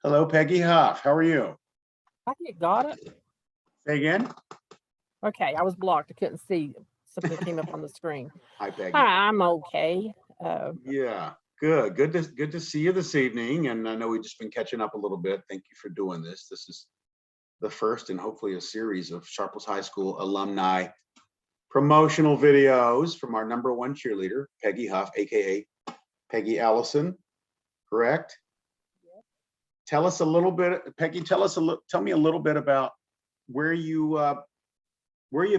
Hello, Peggy Huff. How are you? I got it. Say again? Okay, I was blocked. I couldn't see something came up on the screen. Hi, Peggy. Hi, I'm okay. Yeah, good. Good to see you this evening. And I know we've just been catching up a little bit. Thank you for doing this. This is the first and hopefully a series of Sharples High School alumni promotional videos from our #1 cheerleader, Peggy Huff, aka Peggy Allison. Correct? Yes. Tell us a little bit, Peggy. Tell me a little bit about where you've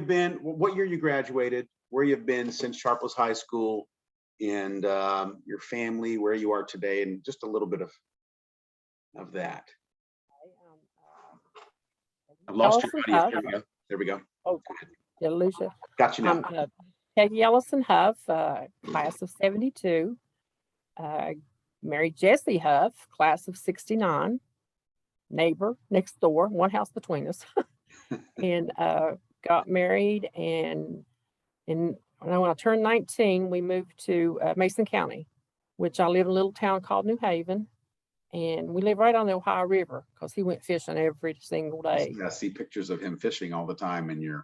been, what year you graduated, where you've been since Sharples High School, and your family, where you are today, and just a little bit of that. I've lost your audio. There we go. There we go. Oh, did I lose you? Got you now. I'm Peggy Ellison Huff, class of 72. Married Jesse Huff, class of 69. Neighbor next door, one house between us. And got married, and when I turned 19, we moved to Mason County, which I live in a little town called New Haven. And we live right on the Ohio River because he went fishing every single day. I see pictures of him fishing all the time in your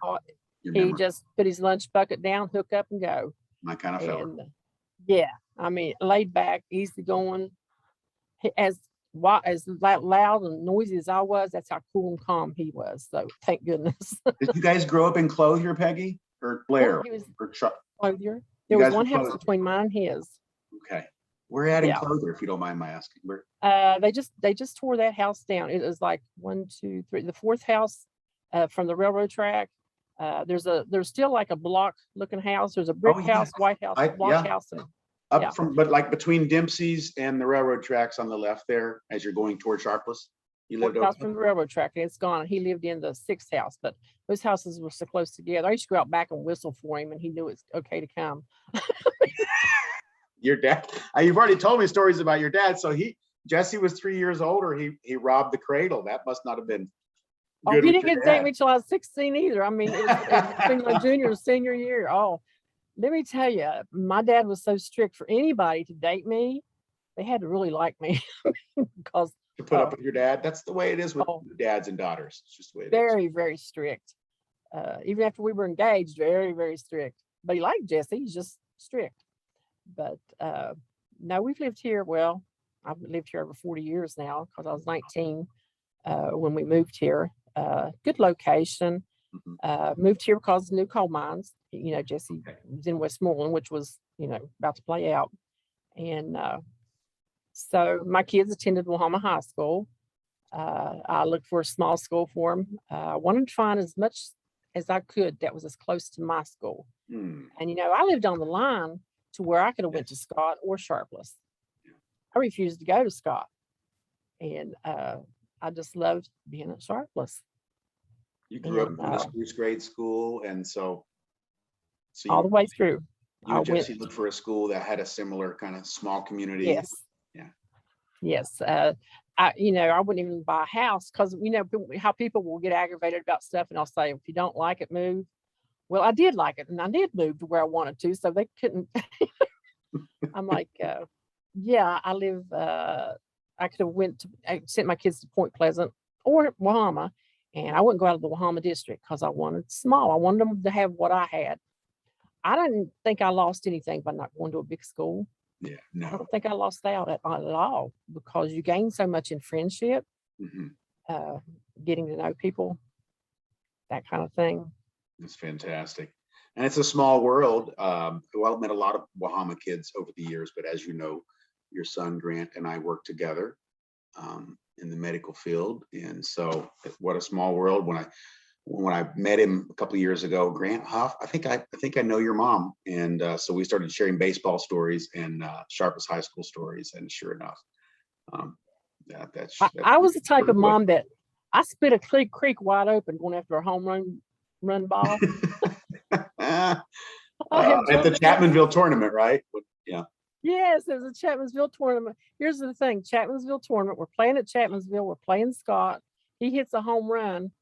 He memory. just put his lunch bucket down, hook up, and go. My kind of fella. And yeah, I mean, laid back, easy going. As loud and noisy as I was, that's how cool and calm he was. So thank goodness. Did you guys grow up in Clothier, Peggy, or Blair? He was or Clothier. There was one house between mine and his. Okay, we're at in Clothier, if you don't mind my asking. They just tore that house down. It was like 1, 2, 3, the fourth house from the railroad track. There's still like a block looking house. There's a brick house, white house, block house. But like between Dempsey's and the railroad tracks on the left there, as you're going toward Sharples, you lived house from the railroad track. It's gone. He lived in the 6th house, but those houses were so close together. I used to go out back and whistle for him, and he knew it's okay to come. Your dad, you've already told me stories about your dad. So Jesse was 3 years older. He robbed the cradle. That must not have been good. He didn't get to date me till I was 16 either. I mean, it was between my junior and senior year. Oh, let me tell you, my dad was so strict. For anybody to date me, they had to really like me because to put up with your dad. That's the way it is with dads and daughters. It's just the way it is. Very strict. Even after we were engaged, very strict. But he liked Jesse. He's just strict. But no, we've lived here. Well, I've lived here over 40 years now because I was 19 when we moved here. Good location. Moved here because of new coal mines. Jesse was in Westmoreland, which was, about to play out. And so my kids attended Wahama High School. I looked for a small school for them. I wanted to find as much as I could that was as close to my school. And, I lived on the line to where I could have went to Scott or Sharples. I refused to go to Scott. And I just loved being at Sharples. You grew up in a spruce grade school, and so all the way through. You and Jesse looked for a school that had a similar kind of small community. Yes. Yeah. Yes. I wouldn't even buy a house because how people will get aggravated about stuff, and I'll say, if you don't like it, move. Well, I did like it, and I did move to where I wanted to, so they couldn't. I'm like, I live. I could have I sent my kids to Point Pleasant or Wahama. And I wouldn't go out of the Wahama district because I wanted small. I wanted them to have what I had. I didn't think I lost anything by not going to a big school. Yeah, no. I don't think I lost out at all because you gain so much in friendship, getting to know people, that kind of thing. It's fantastic. And it's a small world. Well, I've met a lot of Wahama kids over the years, but as you know, your son Grant and I work together. In the medical field, and so what a small world. When I met him a couple of years ago, Grant Huff, I think I know your mom, and so we started sharing baseball stories and Sharples High School stories, and sure enough, I was the type of mom that I split a creek wide open going after a home run ball. At the Chapmanville tournament, right? Yeah. Yes, there's a Chapmansville tournament. Here's the thing, Chapmansville tournament. We're playing at Chapmansville. We're playing Scott. He hits a home run,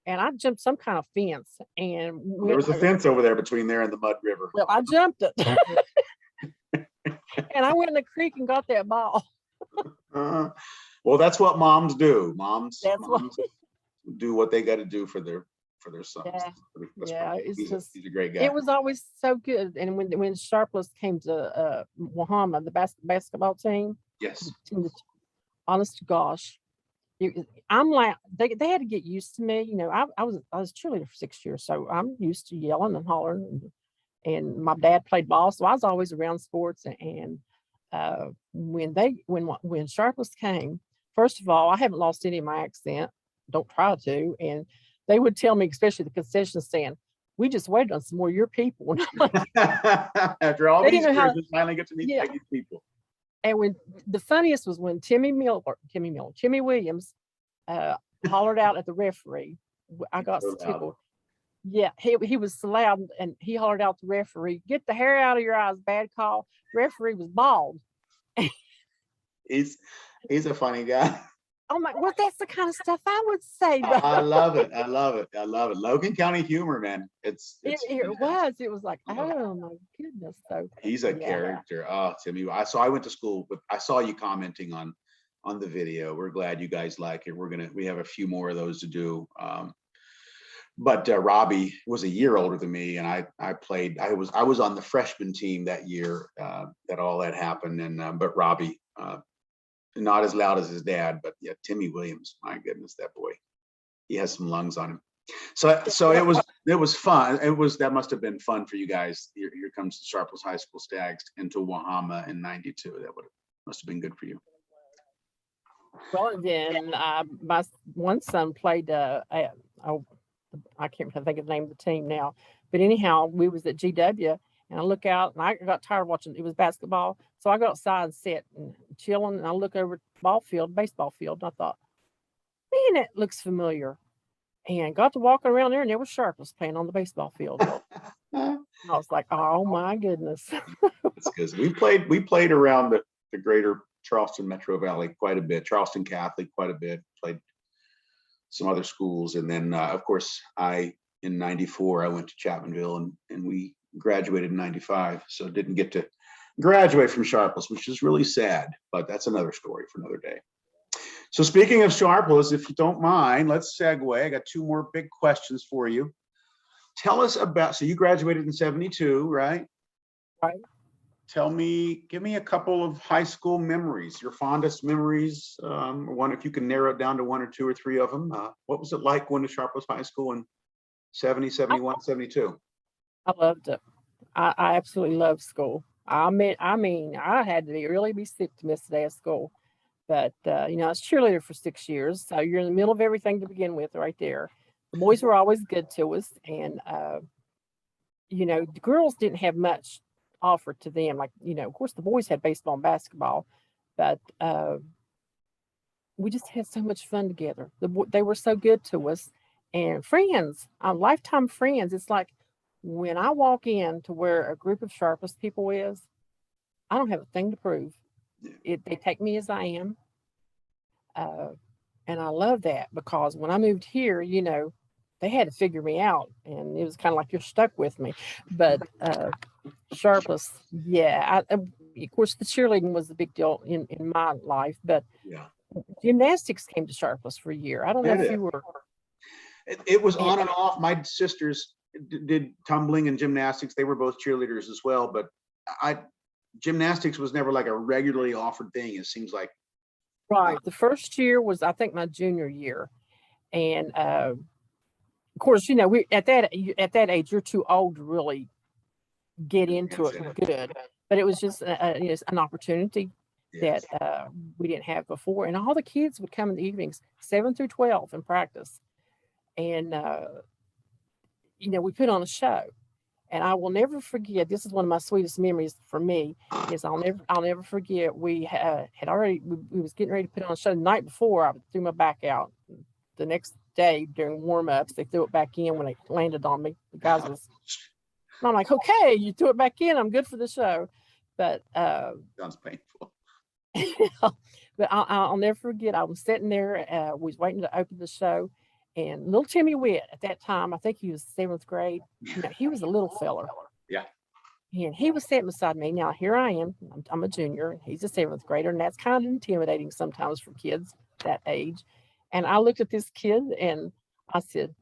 and I jumped some kind of fence. And there was a fence over there between there and the Mud River. Well, I jumped it. And I went in the creek and got that ball. Uh, well, that's what moms do. Moms, That's what. moms do what they got to do for their sons. Yeah, That's yeah. perfect. It's just He's a great it guy. was always so good. And when Sharples came to Wahama, the basketball team, Yes. team that- honest to gosh, I'm like they had to get used to me. I was cheerleader for 6 years, so I'm used to yelling and hollering. And my dad played ball, so I was always around sports. And when Sharples came, first of all, I haven't lost any of my accent. Don't try to. And they would tell me, especially the concession stand, we just waited on some more of your people. And I'm like, After all they these didn't know years, how. we finally get to meet Yeah. Peggy's people. And when the funniest was when Timmy Williams hollered out at the referee. I He's got so so loud. tickled. Yeah, he was so loud, and he hollered out to the referee, "Get the hair out of your eyes, bad call." Referee was bald. He's he's a funny guy. Oh my, well, that's the kind of stuff I would say though. I love it. I love it. I love it. Logan County humor, man. It's It was. It was like, love it. oh my goodness. So He's a yeah, character. Oh, Timmy. I went to school with, I saw you commenting on the video. We're glad you guys like it. We have a few more of those to do. But Robbie was a year older than me, and I was on the freshman team that year that all that happened. And but Robbie, not as loud as his dad, but yeah, Timmy Williams. My goodness, that boy, he has some lungs on him. So it was fun. That must have been fun for you guys. Here comes the Sharples High School Stags into Wahama in '92. Must have been good for you. well, and then my one son played. Oh, I can't think of the name of the team now, but anyhow, we was at GW, and I look out, and I got tired of watching. It was basketball, so I go outside and sit and chilling, and I look over at the baseball field, and I thought, man, it looks familiar. And got to walking around there, and there was Sharples playing on the baseball field. I was like, oh my goodness. It's because we played around the greater Charleston Metro Valley quite a bit. Charleston Catholic quite a bit. Played some other schools, and then of course in '94 I went to Chapmanville, and we graduated in '95. So didn't get to graduate from Sharples, which is really sad. But that's another story for another day. So speaking of Sharples, if you don't mind, let's segue. I got two more big questions for you. Tell us about, so you graduated in '72, right? Right. Give me a couple of high school memories, your fondest memories. One, if you can narrow it down to one or two or three of them. What was it like going to Sharples High School in '70, '71, '72? I loved it. I absolutely loved school. I mean, I had to really be sick to miss a day of school. But I was cheerleader for 6 years, so you're in the middle of everything to begin with, right there. The boys were always good to us, and the girls didn't have much offered to them. Like, of course, the boys had baseball and basketball, but we just had so much fun together. They were so good to us, and friends, lifetime friends. It's like when I walk in to where a group of Sharpest people is, I don't have a thing to prove. They take me as I am, uh, and I love that because when I moved here, they had to figure me out, and it was kind of like you're stuck with me. But Sharpest, yeah, of course the cheerleading was a big deal in my life, but Yeah, gymnastics came to Sharpest for a year. I don't know did if it? you were. It was And, on and off. My sisters did tumbling and gymnastics. They were both cheerleaders as well, but I gymnastics was never like a regularly offered thing. It seems like. right, the first year was I think my junior year, and of course we at that age you're too old to really get into That's it it. good. But it was just an opportunity that Yes. we didn't have before, and all the kids would come in the evenings, 7 through 12, and practice. And we put on a show, and I will never forget. This is one of my sweetest memories for me. Is I'll never forget. We had already we was getting ready to put on a show the night before. I threw my back out. The next day during warm ups, they threw it back in when it landed on me. The guys was, and I'm like, okay, you threw it back in. I'm good for the show. But Sounds painful. but I'll never forget. I was sitting there. We was waiting to open the show, and little Timmy Witt at that time, I think he was 7th grade. He was a little feller, Yeah. And he was sitting beside me. Now here I am. I'm a junior, and he's a seventh grader, and that's kind of intimidating sometimes for kids that age. And I looked at this kid, and I said,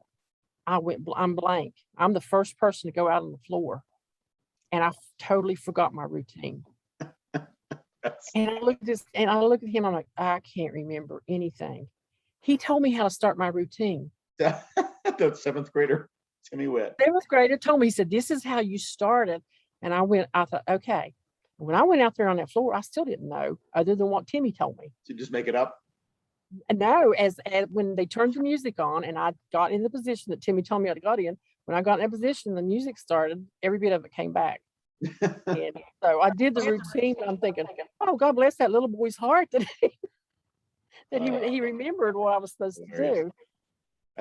I'm blank. I'm the first person to go out on the floor, and totally forgot my routine. That's And I look at him. I'm like, I can't remember anything. He told me how to start my routine. the seventh grader, Timmy Witt. Seventh grader told me, he said, this is how you start it. And I thought, okay. When I went out there on that floor, I still didn't know other than what Timmy told me. Did you just make it up? And no, as when they turned the music on and I got in the position that Timmy told me I got in, when I got in that position, the music started, every bit of it came back. And so I did the routine. And I'm thinking, oh, God bless that little boy's heart that he remembered what I was supposed to do.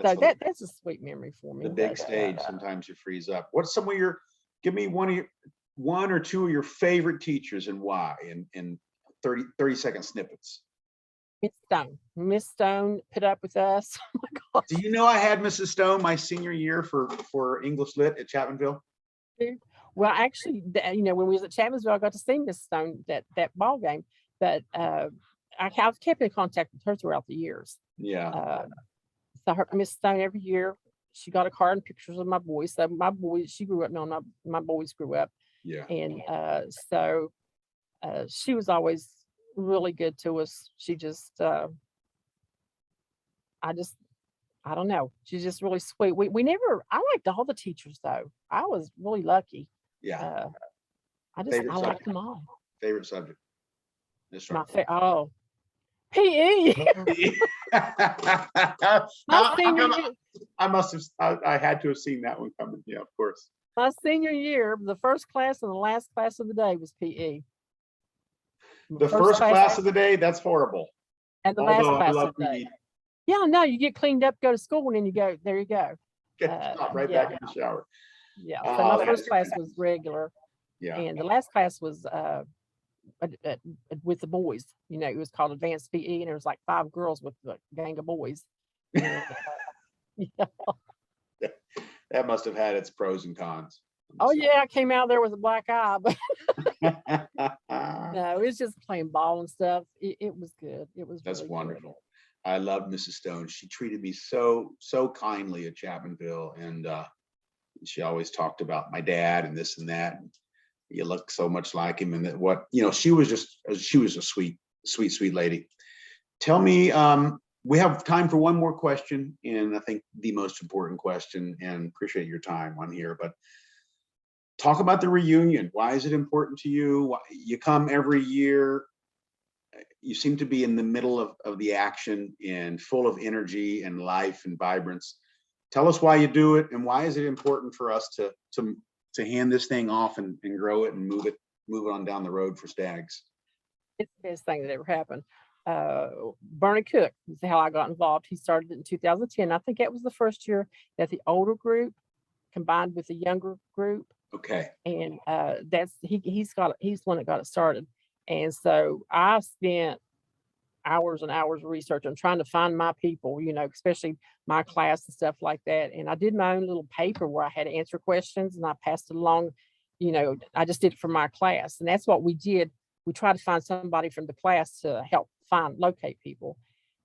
So that's a sweet memory for me. The big stage, sometimes you freeze up. What's some of your, give me one or two of your favorite teachers and why in 30-second snippets. Miss Stone put up with us. Oh my gosh. Do you know I had Mrs. Stone my senior year for English Lit at Chapmanville? Well, actually, when we was at Chapmanville, I got to see Miss Stone that ball game, but I've kept in contact with her throughout the years. Yeah. So Miss Stone every year, she got a card and pictures of my boys. So my boys, she grew up knowing my boys grew up. Yeah. And so she was always really good to us. She just, I don't know. She's just really sweet. I liked all the teachers though. I was really lucky. Yeah. I liked them all. Favorite subject? PE. I had to have seen that one coming. Yeah, of course. My senior year, the first class and the last class of the day was PE. The first class of the day, that's horrible. And the last class of the day. Yeah, no, you get cleaned up, go to school, and then you go, there you go. Get right back in the shower. Yeah, so my first class was regular. Yeah. And the last class was with the boys. It was called advanced PE, and there was like 5 girls with a gang of boys. And, yeah. That must have had its pros and cons. Oh yeah, I came out there with a black eye, but no, it was just playing ball and stuff. It was good. That's really wonderful. Good. I loved Mrs. Stone. She treated me so kindly at Chapmanville, and she always talked about my dad and this and that. And you look so much like him, and that she was a sweet lady. Tell me, we have time for one more question, and I think the most important question, and appreciate your time on here, but talk about the reunion. Why is it important to you? Why, you come every year. You seem to be in the middle of the action and full of energy and life and vibrance. Tell us why you do it, and why is it important for us to hand this thing off and grow it and move it on down the road for Stags. It's the best thing that ever happened. Bernie Cook is how I got involved. He started it in 2010. I think that was the first year that the older group combined with the younger group. Okay. And he's the one that got it started. And so I spent hours and hours of research on trying to find my people, especially my class and stuff like that. And I did my own little paper where I had to answer questions, and I passed it along. I just did it for my class, and that's what we did. We tried to find somebody from the class to help locate people.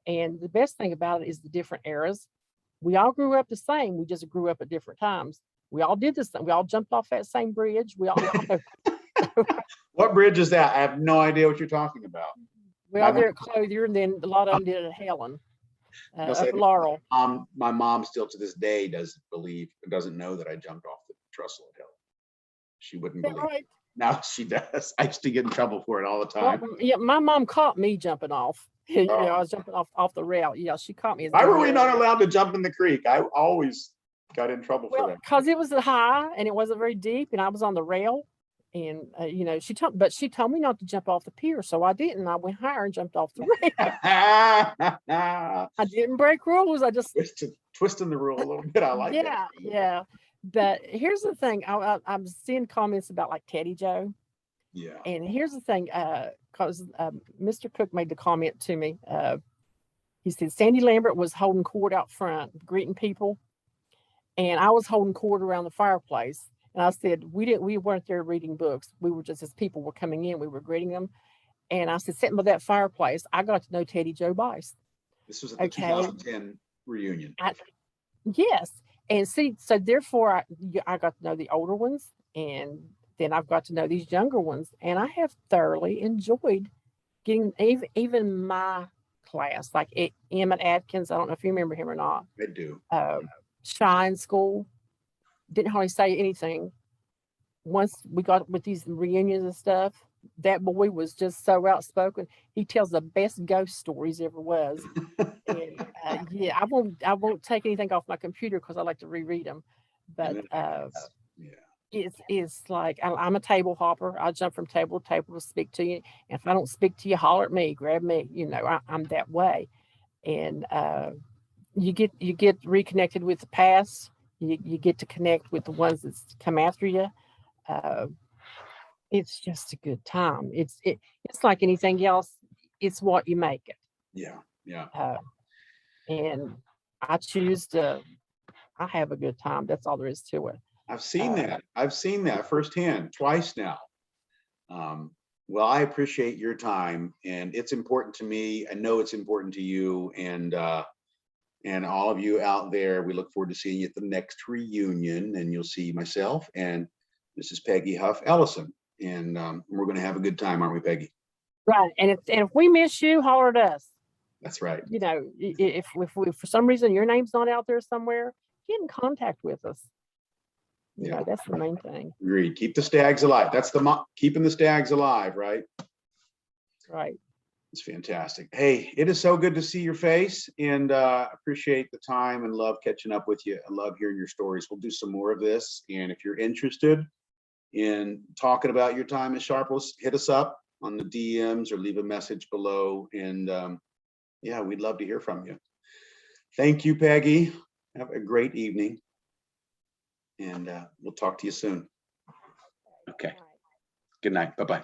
And the best thing about it is the different eras. We all grew up the same. We just grew up at different times. We all did this thing. We all jumped off that same bridge. We all. What bridge is that? I have no idea what you're talking about. We all did at Clothier, and then a lot of them did it at Helen, up Laurel. My mom still to this day doesn't know that I jumped off the trestle at Helen. She wouldn't believe it. Now she does. I used to get in trouble for it all the time. Well, yeah, my mom caught me jumping off. I was jumping off the rail. Yeah, she caught me. Why were we not allowed to jump in the creek? I always got in trouble for that. Because it was high and it wasn't very deep, and I was on the rail. And she told me not to jump off the pier, so I didn't. I went higher and jumped off the rail. I didn't break rules. I just twisting the rule a little bit. I like that. Yeah. But here's the thing. I'm seeing comments about like Teddy Joe. Yeah. And here's the thing. Because Mr. Cook made the comment to me. He said Sandy Lambert was holding court out front, greeting people, and I was holding court around the fireplace. And I said, we weren't there reading books. We were just, as people were coming in, we were greeting them. And I said, sitting by that fireplace, I got to know Teddy Joe Bice. This was at the Okay. 2010 reunion. Yes. And see, so therefore I got to know the older ones, and then I've got to know these younger ones. And I have thoroughly enjoyed getting even my class, like Emmett Atkins. I don't know if you remember him or not. I do. Shine School. Didn't hardly say anything. Once we got with these reunions and stuff, that boy was just so outspoken. He tells the best ghost stories ever was. And yeah, I won't take anything off my computer because I like to reread them. But Yeah. it's like I'm a table hopper. I jump from table to table to speak to you. And if I don't speak to you, holler at me, grab me. You know, I'm that way. And you get reconnected with the past. You get to connect with the ones that's come after you. Uh, it's just a good time. It's like anything else. It's what you make it. Yeah. Yeah. And I choose to. I have a good time. That's all there is to it. I've seen that. I've seen that firsthand twice now. Well, I appreciate your time, and it's important to me. I know it's important to you, and all of you out there. We look forward to seeing you at the next reunion, and you'll see myself and Mrs. Peggy Huff Ellison, and we're going to have a good time, aren't we, Peggy? Right. And if we miss you, holler at us. That's right. You know, if we, for some reason your name's not out there somewhere, get in contact with us. You know, that's the main thing. Agreed. Keep the stags alive. That's keeping the stags alive, right? Right. It's fantastic. Hey, it is so good to see your face, and appreciate the time and love catching up with you. I love hearing your stories. We'll do some more of this. And if you're interested in talking about your time at Sharples, hit us up on the DMs or leave a message below. And yeah, we'd love to hear from you. Thank you, Peggy. Have a great evening. And we'll talk to you soon. Okay. Good night. Bye-bye.